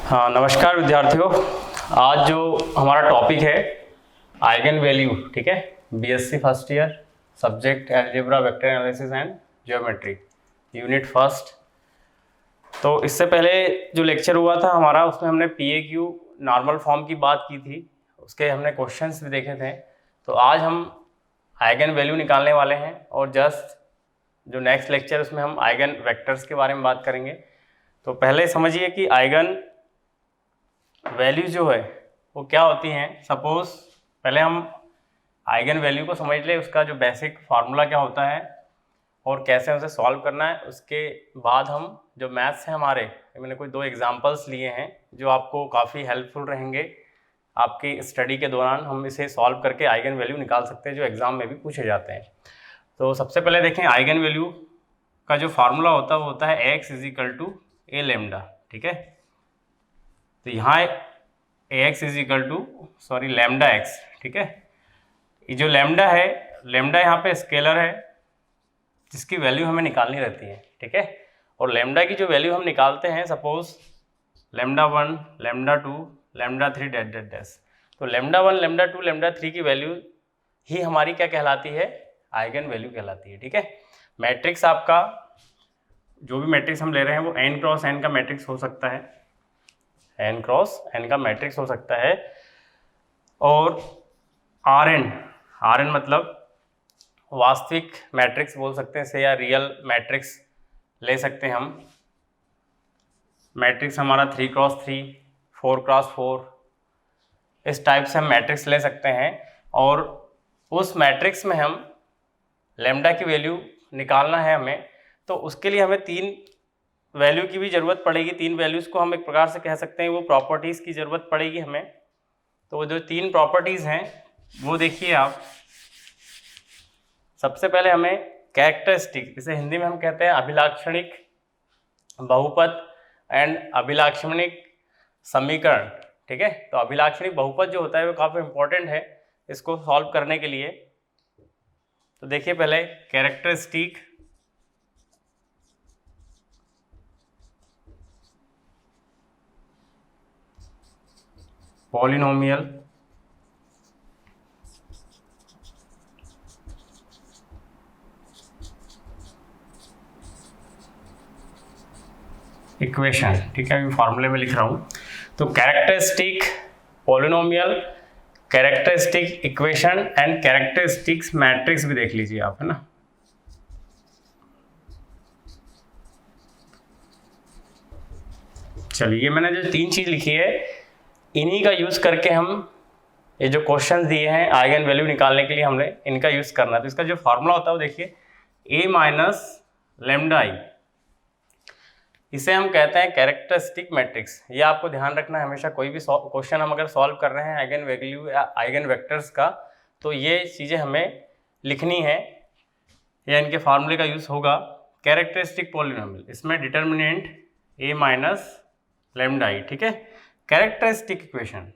हाँ, नमस्कार विद्यार्थियों। आज जो हमारा टॉपिक है आइगन वैल्यू, ठीक है, BSc first year, subject algebra, vector analysis and geometry, unit first. तो इससे पहले जो लेक्चर हुआ था हमारा, उसमें हमने पीएक्यू नॉर्मल फॉर्म की बात की थी, उसके हमने क्वेश्चंस भी देखे थे। तो आज हम आइगन वैल्यू निकालने वाले हैं और जस्ट जो नेक्स्ट लेक्चर उसमें हम आइगन वेक्टर्स के बारे में बात करेंगे। तो पहले समझिए कि आइगन वैल्यू जो है वो क्या होती हैं। सपोज पहले हम आइगन वैल्यू को समझ ले, उसका जो बेसिक फार्मूला क्या होता है और कैसे उसे सॉल्व करना है। उसके बाद हम जो मैथ्स है हमारे, मैंने कोई 2 एग्जांपल्स लिए हैं जो आपको काफ़ी हेल्पफुल रहेंगे आपकी स्टडी के दौरान। हम इसे सॉल्व करके आइगन वैल्यू निकाल सकते हैं जो एग्ज़ाम में भी पूछे जाते हैं। तो सबसे पहले देखें, आइगन वैल्यू का जो फार्मूला होता है वो होता है x = a लैम्डा, ठीक है। तो यहाँ ax = लैम्डा x, ठीक है। ये जो लैम्डा है, लैम्डा यहाँ पे स्केलर है जिसकी वैल्यू हमें निकालनी रहती है, ठीक है। और लैम्डा की जो वैल्यू हम निकालते हैं, suppose lambda 1, lambda 2, lambda 3 that that dash. तो लैम्डा 1, लैम्डा 2, लैम्डा 3 की वैल्यू ही हमारी क्या कहलाती है, आइगन वैल्यू कहलाती है, ठीक है। मैट्रिक्स आपका जो भी मैट्रिक्स हम ले रहे हैं वो n क्रॉस n का मैट्रिक्स हो सकता है, n क्रॉस n का मैट्रिक्स हो सकता है। और Rn मतलब वास्तविक मैट्रिक्स बोल सकते हैं इसे, या रियल मैट्रिक्स ले सकते हैं हम। मैट्रिक्स हमारा 3x3, 4x4, इस टाइप से हम मैट्रिक्स ले सकते हैं। और उस मैट्रिक्स में हम लैम्डा की वैल्यू निकालना है हमें, तो उसके लिए हमें 3 वैल्यू की भी ज़रूरत पड़ेगी। 3 वैल्यूज़ को हम एक प्रकार से कह सकते हैं वो प्रॉपर्टीज़ की ज़रूरत पड़ेगी हमें। तो वो जो 3 प्रॉपर्टीज़ हैं वो देखिए आप। सबसे पहले हमें कैरेक्टरिस्टिक, इसे हिंदी में हम कहते हैं अभिलाक्षणिक बहुपद एंड अभिलाक्षणिक समीकरण, ठीक है। तो अभिलाक्षणिक बहुपद जो होता है वो काफ़ी इंपॉर्टेंट है इसको सॉल्व करने के लिए। तो देखिए पहले कैरेक्टरिस्टिक पॉलिनोमियल इक्वेशन, ठीक है, अभी फार्मूले में लिख रहा हूँ। तो characteristic polynomial, characteristic equation and characteristics matrix भी देख लीजिए आप, है ना। चलिए, मैंने जो 3 चीज़ लिखी है इन्हीं का यूज़ करके हम ये जो क्वेश्चन दिए हैं आइगन वैल्यू निकालने के लिए हमने इनका यूज़ करना है। तो इसका जो फार्मूला होता है वो देखिए, a माइनस लैम्डा आई, इसे हम कहते हैं कैरेक्टरिस्टिक मैट्रिक्स। ये आपको ध्यान रखना है हमेशा, कोई भी क्वेश्चन हम अगर सॉल्व कर रहे हैं आइगन वैल्यू या आइगन वेक्टर्स का, तो ये चीज़ें हमें लिखनी है या इनके फार्मूले का यूज़ होगा। कैरेक्टरिस्टिक पॉलिनोमियल, इसमें determinant a minus lambda I, ठीक है। कैरेक्टरिस्टिक इक्वेशन,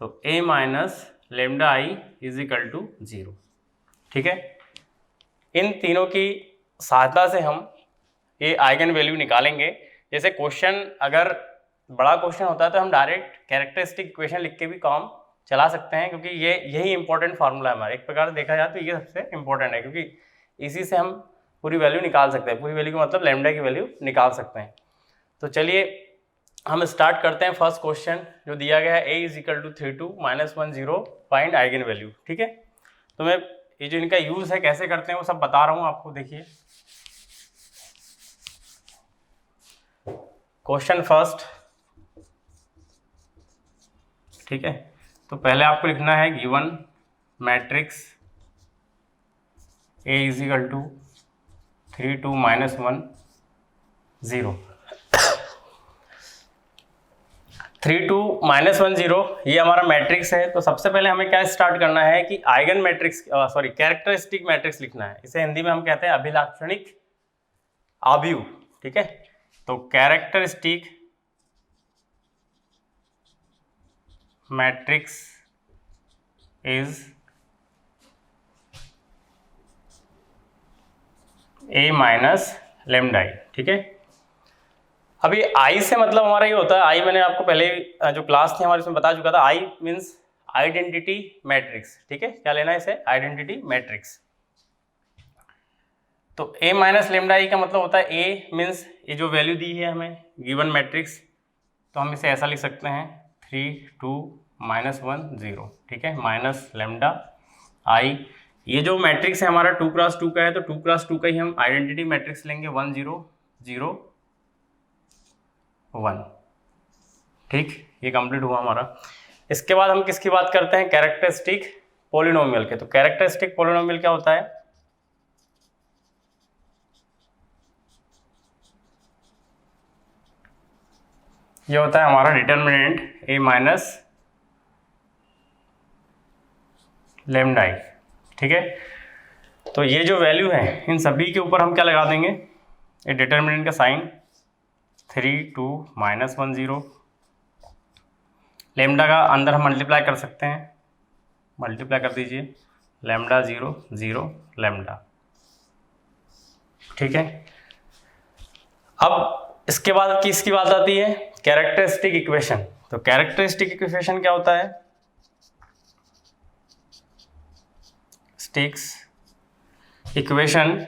तो a माइनस लैम्डा आई = 0, ठीक है। इन तीनों की सहायता से हम ये आइगन वैल्यू निकालेंगे। जैसे क्वेश्चन अगर बड़ा क्वेश्चन होता है तो हम डायरेक्ट कैरेक्टरिस्टिक इक्वेशन लिख के भी काम चला सकते हैं, क्योंकि यही इंपॉर्टेंट फार्मूला है हमारा। एक प्रकार से देखा जाए तो ये सबसे इंपॉर्टेंट है, क्योंकि इसी से हम पूरी वैल्यू निकाल सकते हैं। पूरी वैल्यू का मतलब लैम्डा की वैल्यू निकाल सकते हैं। तो चलिए हम स्टार्ट करते हैं। फर्स्ट क्वेश्चन जो दिया गया है, a = 32 - 1 0 फाइंड आइगन वैल्यू, ठीक है। तो मैं ये जो इनका यूज़ है कैसे करते हैं वो सब बता रहा हूँ आपको। देखिए क्वेश्चन फर्स्ट, ठीक है। तो पहले आपको लिखना है गिवन मैट्रिक्स a = 32 - 1 0, 32 - 1 0 ये हमारा मैट्रिक्स है। तो सबसे पहले हमें क्या स्टार्ट करना है कि आइगन मैट्रिक्स कैरेक्टरिस्टिक मैट्रिक्स लिखना है। इसे हिंदी में हम कहते हैं अभिलाक्षणिक आव्यूह, ठीक है। तो characteristic matrix is a minus lambda I, ठीक है। अभी आई से मतलब हमारा ये होता है, आई मैंने आपको पहले जो क्लास थी हमारी उसमें बता चुका था, आई मीन्स आइडेंटिटी मैट्रिक्स, ठीक है। क्या लेना है इसे, आइडेंटिटी मैट्रिक्स। तो ए माइनस लेमडा आई का मतलब होता है, ए मीन्स ये जो वैल्यू दी है हमें गिवन मैट्रिक्स, तो हम इसे ऐसा लिख सकते हैं 3 2 -1 0, ठीक है, माइनस लेमडा आई। ये जो मैट्रिक्स है हमारा 2 क्रॉस 2 का है, तो 2 क्रॉस 2 का ही हम आइडेंटिटी मैट्रिक्स लेंगे 1 0 0 1, ठीक। ये कंप्लीट हुआ हमारा। इसके बाद हम किसकी बात करते हैं, कैरेक्टरिस्टिक पॉलिनोमियल के। तो कैरेक्टरिस्टिक पॉलिनोमियल क्या होता है, ये होता है हमारा डिटर्मिनेंट ए माइनस लेमडा आई, ठीक है। तो ये जो वैल्यू है इन सभी के ऊपर हम क्या लगा देंगे, ये डिटर्मिनेंट का साइन 3 2 -1 0, लेमडा का अंदर हम मल्टीप्लाई कर सकते हैं, मल्टीप्लाई कर दीजिए, लेमडा 0 0 लेमडा, ठीक है। अब इसके बाद किसकी बात आती है, कैरेक्टरिस्टिक इक्वेशन। तो कैरेक्टरिस्टिक इक्वेशन क्या होता है, sticks equation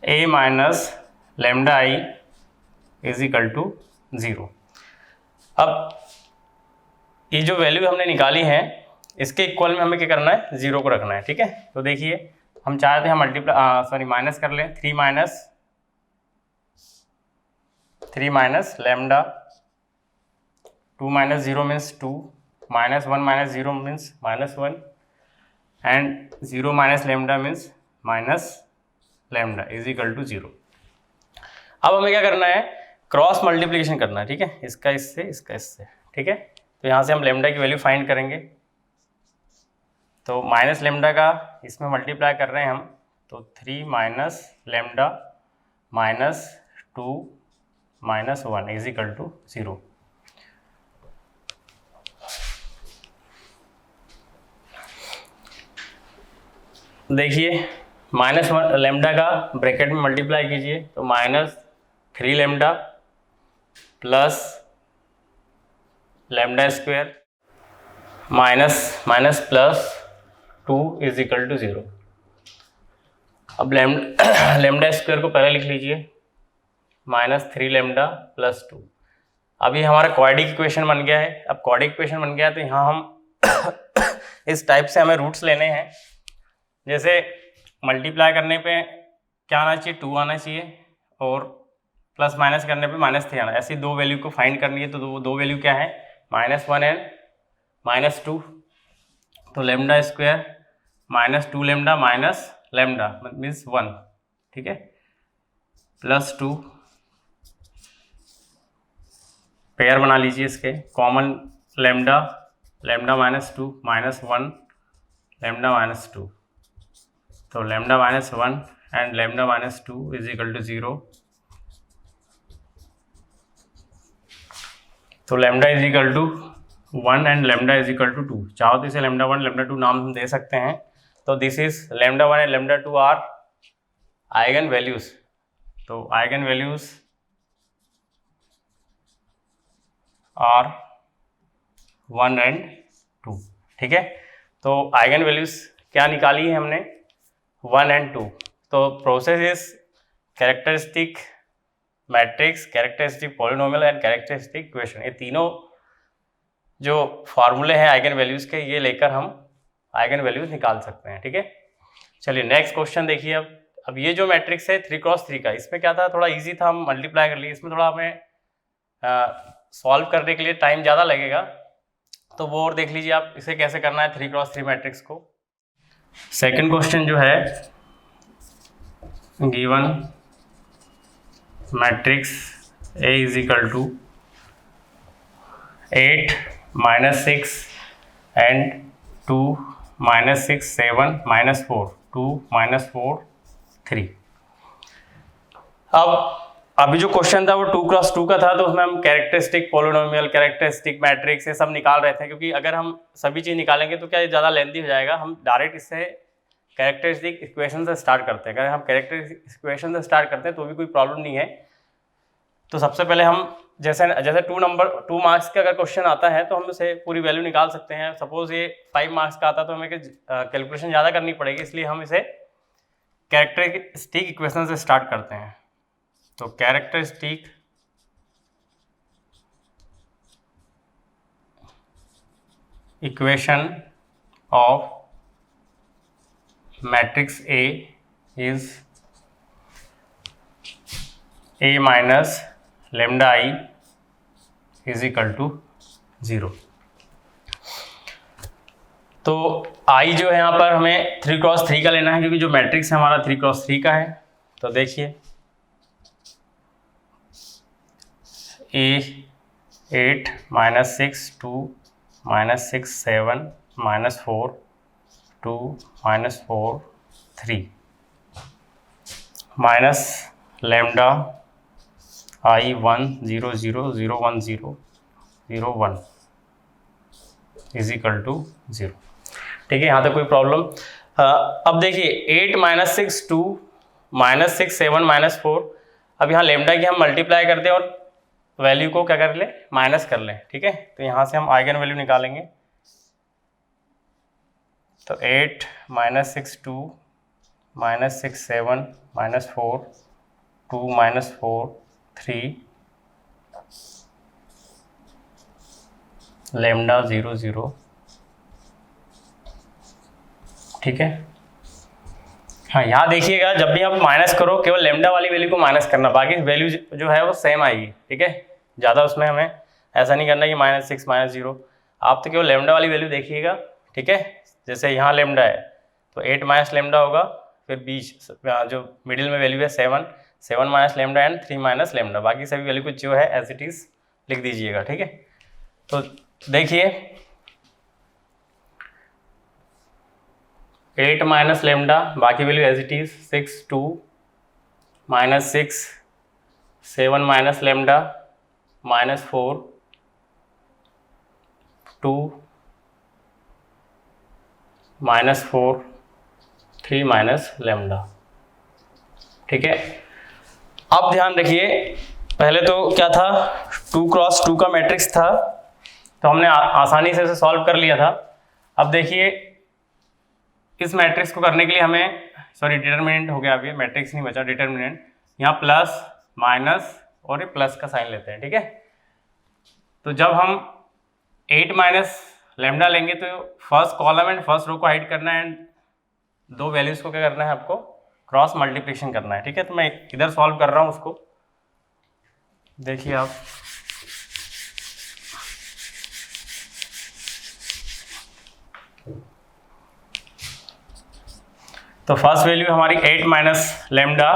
A minus lambda I is equal to 0। अब ये जो वैल्यू हमने निकाली है इसके इक्वल में हमें क्या करना है, 0 को रखना है, ठीक है। तो देखिए हम चाहते हैं मल्टीप्लाई माइनस कर लें, 3 minus lambda, 2 minus 0 means 2, -1 minus 0 means -1, and 0 minus lambda means minus lambda is equal to 0। अब हमें क्या करना है, क्रॉस मल्टीप्लिकेशन करना है, ठीक है, इसका इससे इसका इससे, ठीक है। तो यहाँ से हम लेमडा की वैल्यू फाइंड करेंगे, तो माइनस लेमडा का इसमें मल्टीप्लाई कर रहे हैं हम, तो 3 minus lambda minus 2 -1 is equal to 0। देखिए -1 लेमडा का ब्रैकेट में मल्टीप्लाई कीजिए, तो -3 lambda plus lambda square minus plus 2 is equal to 0। अब लेमडा स्क्वायर को पहले लिख लीजिए, -3 लेमडा प्लस 2। अभी हमारा क्वाड्रिक इक्वेशन बन गया है। अब क्वाड्रिक इक्वेशन बन गया है तो यहाँ हम इस टाइप से हमें रूट्स लेने हैं। जैसे मल्टीप्लाई करने पे क्या आना चाहिए, 2 आना चाहिए, और प्लस माइनस करने पे -3 आना। ऐसी दो वैल्यू को फाइंड करनी है, तो दो वैल्यू क्या है, -1 एंड -2। तो lambda square -2 lambda minus lambda means 1, ठीक है, प्लस 2, पेयर बना लीजिए इसके, कॉमन लेमडा -2 -1 लेमडा -2, तो lambda -1 and lambda -2 is equal to 0। तो lambda is equal to 1 and lambda is equal to 2। चाहो तो इसे लेमडा 1 लेमडा 2 नाम हम दे सकते हैं। तो this is lambda 1 and lambda 2 are eigen values. तो आइगन वैल्यूज आर 1 एंड 2, ठीक है। तो आइगन वैल्यूज क्या निकाली है हमने, 1 एंड 2। तो process is characteristic matrix, characteristic polynomial and characteristic equation. ये तीनों जो फार्मूले हैं आइगन वैल्यूज़ के, ये लेकर हम आइगन वैल्यूज़ निकाल सकते हैं, ठीक है। चलिए नेक्स्ट क्वेश्चन देखिए। अब ये जो मैट्रिक्स है 3 क्रॉस 3 का, इसमें क्या था, थोड़ा इजी था, हम मल्टीप्लाई कर लिए। इसमें थोड़ा हमें सॉल्व करने के लिए टाइम ज़्यादा लगेगा, तो वो और देख लीजिए आप इसे कैसे करना है 3 क्रॉस 3 मैट्रिक्स को। सेकंड क्वेश्चन जो है, given matrix A is equal to 8 -6 and 2 -6 7 -4 2 -4 3। अब अभी जो क्वेश्चन था वो 2 क्रॉस 2 का था, तो उसमें हम कैरेक्टरिस्टिक पॉलिनोमियल, कैरेक्टरिस्टिक मैट्रिक्स ये सब निकाल रहे थे, क्योंकि अगर हम सभी चीज़ निकालेंगे तो क्या ये ज़्यादा लेंथी हो जाएगा। हम डायरेक्ट इससे कैरेक्टरिस्टिक इक्वेशन से स्टार्ट करते हैं। अगर हम कैरेक्टरिस्टिक इक्वेशन से स्टार्ट करते हैं तो भी कोई प्रॉब्लम नहीं है। तो सबसे पहले हम जैसे 2 मार्क्स का अगर क्वेश्चन आता है तो हम उसे पूरी वैल्यू निकाल सकते हैं। सपोज ये 5 मार्क्स का आता है तो हमें कैलकुलेशन ज़्यादा करनी पड़ेगी, इसलिए हम इसे कैरेक्टरिस्टिक इक्वेशन से स्टार्ट करते हैं। तो characteristic equation of matrix A is A minus lambda I is equal to 0। तो I जो है यहाँ पर हमें 3x3 का लेना है, क्योंकि जो मैट्रिक्स है हमारा 3x3 का है। तो देखिए A8 -6 2 -6 7 -4 2 -4 3 minus lambda I1 0 0 0 1 0 0 1 is equal to 0। ठीक है, यहाँ तक कोई प्रॉब्लम। अब देखिए 8 -6 2 -6 7 -4। अब यहाँ लेमडा की हम मल्टीप्लाई करते हैं और वैल्यू को क्या कर लें, माइनस कर लें। ठीक है, तो यहाँ से हम आइगन वैल्यू निकालेंगे। तो 8 -6 2 -6 7 -4 2 -4 3 लेमडा 0 0। ठीक है, हाँ यहाँ देखिएगा जब भी आप माइनस करो केवल लेमडा वाली वैल्यू को माइनस करना, बाकी वैल्यू जो है वो सेम आएगी। ठीक है, ज़्यादा उसमें हमें ऐसा नहीं करना कि -6 -0, आप तो केवल लेमडा वाली वैल्यू देखिएगा। ठीक है, जैसे यहाँ लेमडा है तो 8 माइनस लेमडा होगा, फिर बीच जो मिडिल में वैल्यू है 7 7 minus lambda and 3 minus lambda, बाकी सभी वैल्यू को जो है एज इट इज लिख दीजिएगा। ठीक है, तो देखिए 8 माइनस लेमडा, बाकी value as it is 6 2 -6 7 minus lambda -4 2 -4 3 minus lambda. ठीक है, अब ध्यान रखिए पहले तो क्या था 2x2 का मैट्रिक्स था, तो हमने आसानी से इसे सॉल्व कर लिया था। अब देखिए इस मैट्रिक्स को करने के लिए हमें डिटर्मिनेंट हो गया, अभी मैट्रिक्स नहीं बचा, डिटर्मिनेंट। यहाँ प्लस माइनस और ये प्लस का साइन लेते हैं। ठीक है, तो जब हम 8 माइनस लेमडा लेंगे तो first column and first row को हाइड करना है एंड दो वैल्यूज को क्या करना है, आपको क्रॉस मल्टीप्लिकेशन करना है। ठीक है, तो मैं इधर सॉल्व कर रहा हूँ उसको, देखिए आप। तो फर्स्ट वैल्यू हमारी 8 माइनस लेमडा,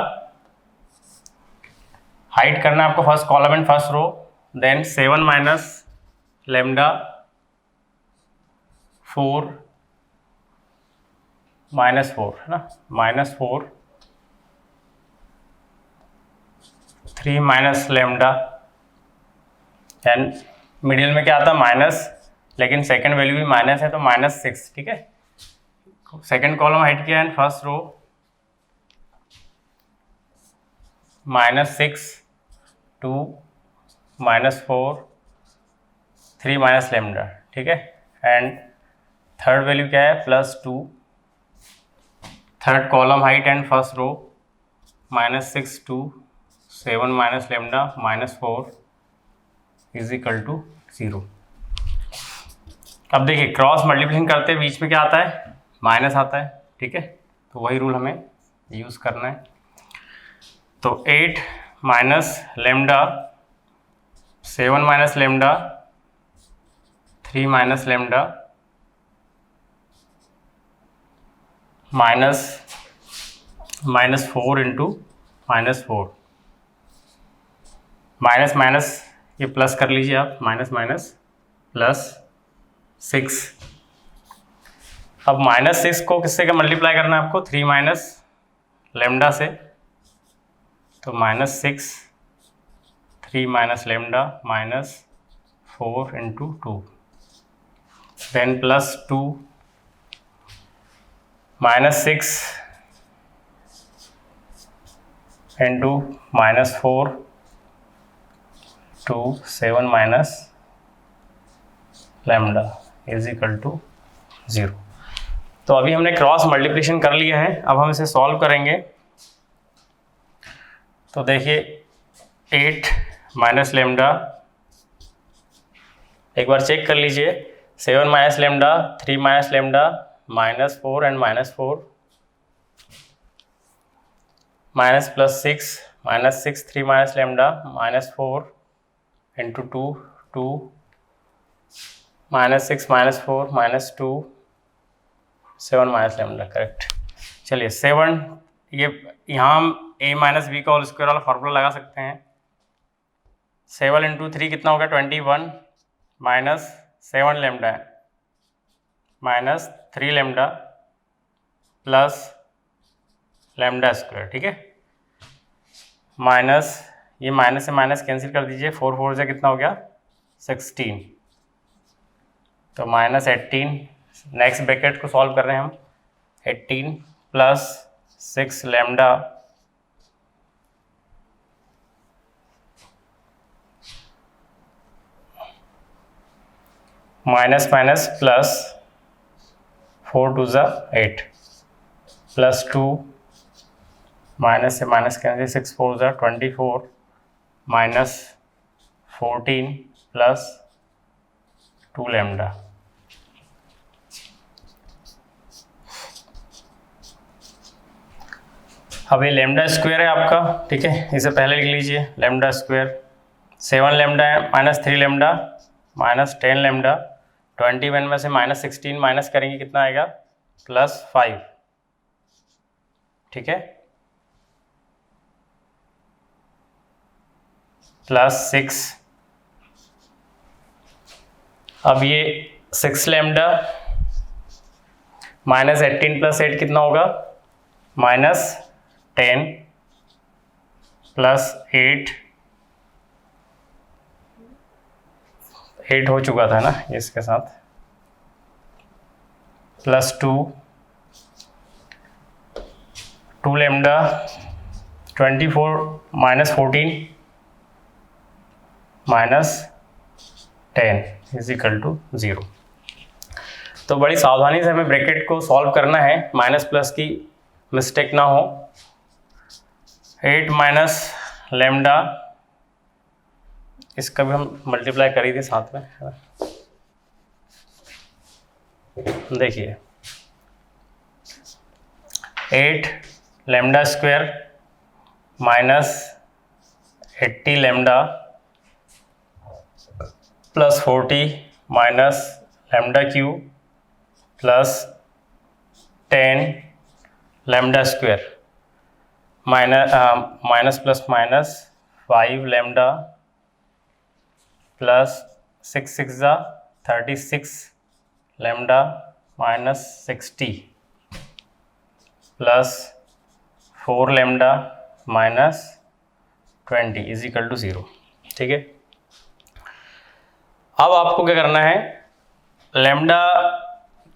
हाइड करना है आपको first column and first row, then 7 minus lambda 4 -4 है ना, -4 3 माइनस लेमडा एंड मिडिल में क्या आता है माइनस, लेकिन सेकंड वैल्यू भी माइनस है तो -6। ठीक है, सेकंड कॉलम हाइड किया and first row -6 2 -4 3 minus lambda. ठीक है, एंड थर्ड वैल्यू क्या है +2, third column hide and first row -6 2 7 minus lambda -4 is equal to 0। अब देखिए क्रॉस मल्टीप्लिकेशन करते हैं, बीच में क्या आता है, माइनस आता है। ठीक है, तो वही रूल हमें यूज़ करना है। तो 8 minus lambda 7 minus lambda 3 minus lambda -4 into -4, minus minus ये प्लस कर लीजिए आप, माइनस माइनस +6। अब -6 को किससे का मल्टीप्लाई करना है आपको, 3 माइनस लेमडा से, तो -6 3 माइनस लेमडा -4 इंटू 2, देन +2 -6 into -4 to 7 minus lambda is equal to 0। तो अभी हमने क्रॉस मल्टीप्लिकेशन कर लिया है, अब हम इसे सॉल्व करेंगे। तो देखिए 8 माइनस लैम्डा, एक बार चेक कर लीजिए, 7 minus lambda, 3 minus lambda, -4 and -4, minus plus 6, -6, 3 minus lambda, -4 into 2, 2, -6, -4, -2, 7 minus lambda, correct. चलिए 7, ये यहाँ हम a माइनस बी का होल स्क्वायर वाला फार्मूला लगा सकते हैं। 7 इंटू 3 कितना होगा 21, -7 lambda -3 lambda plus lambda square, ठीक है। माइनस, ये माइनस से माइनस कैंसिल कर दीजिए, 4 4 से कितना हो गया 16, तो -18। नेक्स्ट ब्रैकेट को सॉल्व कर रहे हैं हम, 18 plus 6 lambda minus minus plus 4 2 ज़ा 8 प्लस 2, माइनस से माइनस कैंसिल, 6 4 ज़ा 24 माइनस 14 प्लस 2 लैम्डा। अब ये लैम्डा स्क्वायर है आपका, ठीक है, इसे पहले लिख लीजिए। लैम्डा स्क्वायर 7 लैम्डा है, -3 लैम्डा, -10 लैम्डा, 21 में से -16 माइनस करेंगे कितना आएगा +5, ठीक है, +6। अब ये 6 लैम्डा -18 प्लस 8 कितना होगा -10 प्लस 8 हो चुका था ना इसके साथ, plus 2 lambda 24 -14 -10 is equal to 0। तो बड़ी सावधानी से हमें ब्रैकेट को सॉल्व करना है, माइनस प्लस की मिस्टेक ना हो। 8 माइनस लैम्डा, इसका भी हम मल्टीप्लाई कर ही थे साथ में, है ना। देखिए 8 lambda square -80 lambda plus 40 minus lambda cube plus 10 lambda square minus plus minus 5 lambda plus 6 6 ज़ा 36 lambda -60 plus 4 lambda -20 is equal to 0, ठीक है। अब आपको क्या करना है, लैम्डा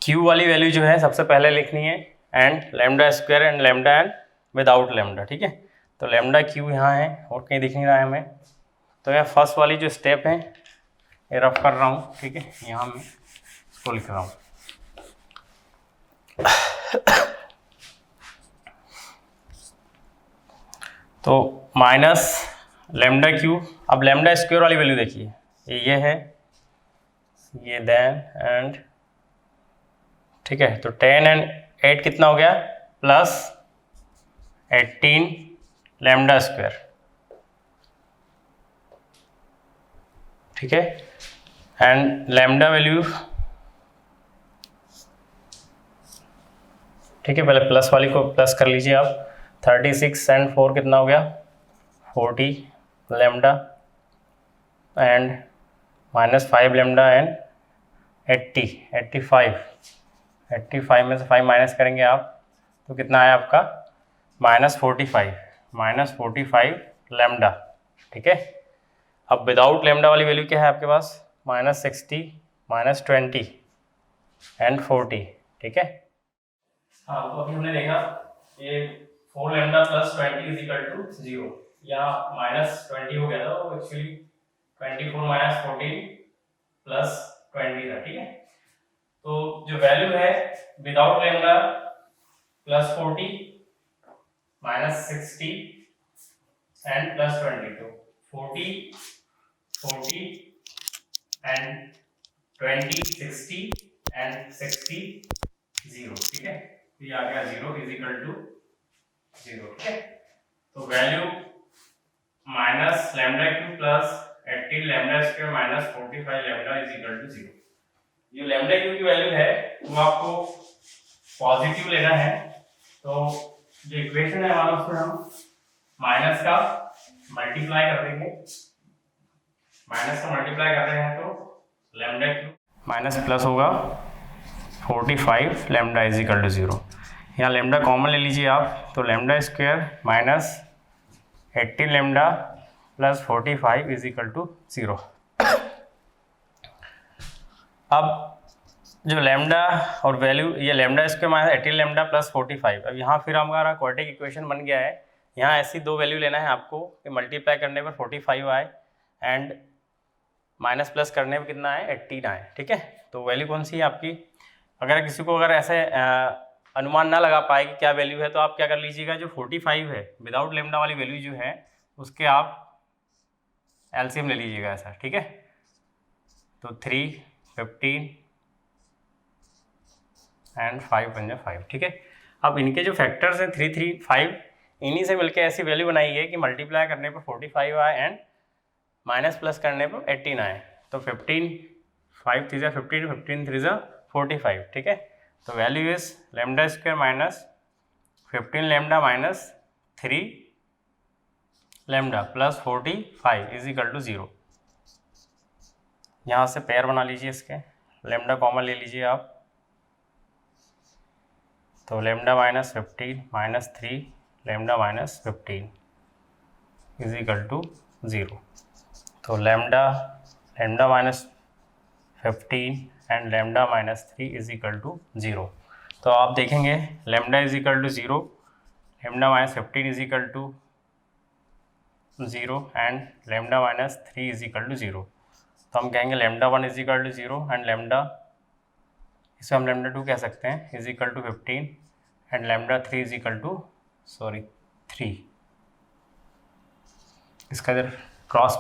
क्यू वाली वैल्यू जो है सबसे पहले लिखनी है, and lambda square and lambda and without lambda, ठीक है। तो लैम्डा क्यू यहाँ है और कहीं दिख नहीं रहा है हमें, तो मैं फर्स्ट वाली जो स्टेप है ये रफ कर रहा हूँ, ठीक है, यहाँ मैं इसको लिख रहा हूँ। तो माइनस लैम्डा क्यू, अब लैम्डा स्क्वायर वाली वैल्यू देखिए, ये है, ये देन एंड, ठीक है। तो 10 एंड 8 कितना हो गया प्लस 18 लैम्डा स्क्वायर, ठीक है, एंड लैम्डा वैल्यू, ठीक है, पहले प्लस वाली को प्लस कर लीजिए आप। 36 एंड 4 कितना हो गया 40 लैम्डा एंड -5 लैम्डा एंड 85 में से 5 माइनस करेंगे आप तो कितना आया आपका -45 लैम्डा, ठीक है। अब विदाउट लैम्डा वाली वैल्यू क्या है आपके पास -60 -20 एंड 40, ठीक है। हाँ, तो अभी हमने देखा ये 4 lambda plus 20 is equal to 0, यहाँ माइनस 20 हो गया था, वो एक्चुअली 24 माइनस 14 प्लस 20 था, ठीक है। तो जो वैल्यू है without lambda plus 40 minus 60 and plus 20, तो 40 एंड 20 60 एंड 60 0, ठीक है। तो ये आ गया 0 इज इक्वल टू 0, ठीक है। तो value minus lambda cube plus 18 lambda square minus 45 lambda is equal to 0। जो लैम्डा क्यूब की वैल्यू है वो आपको पॉजिटिव लेना है, तो जो इक्वेशन है हमारा उसमें हम माइनस का मल्टीप्लाई कर देंगे, माइनस का मल्टीप्लाई कर रहे हैं तो लैम्डा क्यूब माइनस प्लस होगा 45 लैम्डा इज इक्वल टू 0। यहाँ लैम्डा कॉमन ले लीजिए आप, तो lambda square minus 18 lambda plus 45 is equal to 0। अब जो लैम्डा और वैल्यू, ये lambda square minus 18 lambda plus 45, अब यहाँ फिर हमारा क्वाड्रेटिक इक्वेशन बन गया है। यहाँ ऐसी दो वैल्यू लेना है आपको कि मल्टीप्लाई करने पर 45 आए एंड माइनस प्लस करने पर कितना आए 18 आए, ठीक है। तो वैल्यू कौन सी है आपकी, अगर किसी को अगर ऐसे अनुमान ना लगा पाए कि क्या वैल्यू है, तो आप क्या कर लीजिएगा, जो 45 है विदाउट लैम्डा वाली वैल्यू जो है उसके आप एलसीएम ले लीजिएगा ऐसा, ठीक है। तो 3 15 एंड 5 बन जाए 5, ठीक है। अब इनके जो फैक्टर्स हैं 3 3 5, इन्हीं से मिलकर ऐसी वैल्यू बनाई है कि मल्टीप्लाई करने पर 45 आए एंड माइनस प्लस करने पर 18 आए। तो 15 5 3 15 15 3 45, ठीक है। तो value is lambda square minus 15 lambda minus 3 lambda plus 45 is equal to 0। यहाँ से पेयर बना लीजिए इसके, लैम्डा कॉमन ले लीजिए आप, तो lambda minus 15 minus 3 lambda minus 15 is equal to 0। तो lambda minus 15 and lambda minus 3 is equal to 0। तो आप देखेंगे lambda is equal to 0, lambda minus 15 is equal to 0 and lambda minus 3 is equal to 0। तो हम कहेंगे lambda 1 is equal to 0 and lambda, इसे हम lambda 2 कह सकते हैं, is equal to 15 and lambda 3 is equal to 3। इसका इधर क्रॉस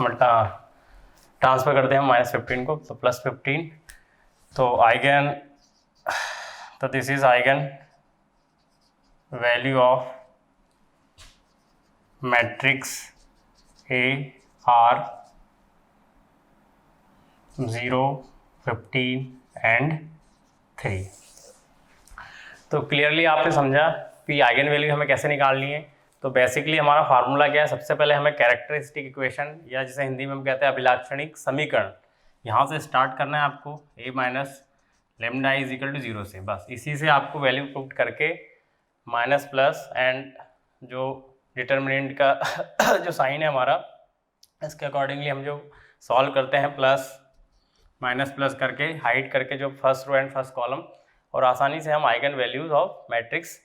ट्रांसफर करते हैं माइनस 15 को, तो प्लस 15। तो आइगन, तो this is eigen value of matrix A R 0 15 and 3। तो क्लियरली आपने समझा कि आइगन वैल्यू हमें कैसे निकालनी है। तो बेसिकली हमारा फार्मूला क्या है, सबसे पहले हमें कैरेक्टरिस्टिक इक्वेशन या जिसे हिंदी में हम कहते हैं अभिलाक्षणिक समीकरण, यहाँ से स्टार्ट करना है आपको, A minus lambda is equal to 0 से, बस इसी से आपको वैल्यू पुट करके माइनस प्लस एंड जो डिटर्मिनेंट का जो साइन है हमारा, इसके अकॉर्डिंगली हम जो सॉल्व करते हैं प्लस माइनस प्लस करके हाइड करके जो first row and first column, और आसानी से हम आइगन वैल्यूज ऑफ मैट्रिक्स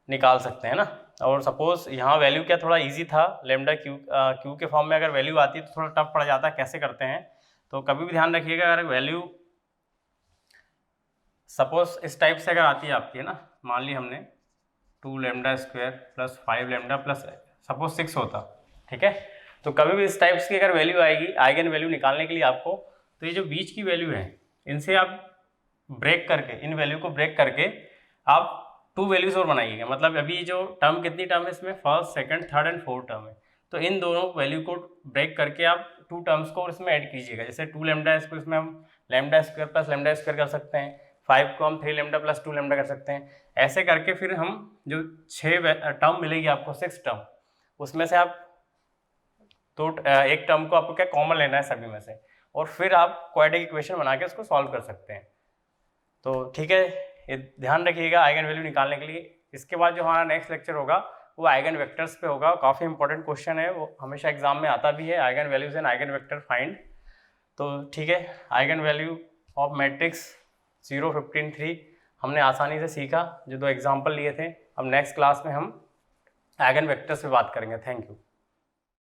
निकाल सकते हैं ना। और सपोज यहाँ वैल्यू क्या थोड़ा इजी था, लैम्डा क्यू के फॉर्म में अगर वैल्यू आती है तो थोड़ा टफ पड़ जाता है, कैसे करते हैं। तो कभी भी ध्यान रखिएगा, अगर वैल्यू सपोज इस टाइप से अगर आती है आपकी, है ना, मान ली हमने 2 lambda square plus 5 lambda plus suppose 6 होता, ठीक है। तो कभी भी इस टाइप्स की अगर वैल्यू आएगी आइगन वैल्यू निकालने के लिए आपको, तो ये जो बीच की वैल्यू है इनसे आप ब्रेक करके, इन वैल्यू को ब्रेक करके आप 2 वैल्यूज और बनाइएगा। मतलब अभी जो टर्म, कितनी टर्म है इसमें, first second third and fourth term है, तो इन दोनों वैल्यू को ब्रेक करके आप 2 टर्म्स को इसमें ऐड कीजिएगा। जैसे 2 लैम्डा इसको इसमें हम lambda square plus lambda square कर सकते हैं, 5 को हम 3 लैम्डा प्लस 2 लैम्डा कर सकते हैं। ऐसे करके फिर हम जो 6 टर्म मिलेगी आपको, 6 टर्म, उसमें से आप एक टर्म को आपको क्या कॉमन लेना है सभी में से, और फिर आप क्वाड्रेटिक इक्वेशन बना के उसको सॉल्व कर सकते हैं। तो ठीक है, ये ध्यान रखिएगा आइगन वैल्यू निकालने के लिए। इसके बाद जो हमारा नेक्स्ट लेक्चर होगा वो आइगन वेक्टर्स पे होगा। काफ़ी इंपॉर्टेंट क्वेश्चन है, वो हमेशा एग्जाम में आता भी है, eigen values and eigen vector find. तो ठीक है, आइगन वैल्यू ऑफ मैट्रिक्स 0 15 3 हमने आसानी से सीखा जो 2 एग्जाम्पल लिए थे। अब नेक्स्ट क्लास में हम आइगन वेक्टर्स पे बात करेंगे। Thank you.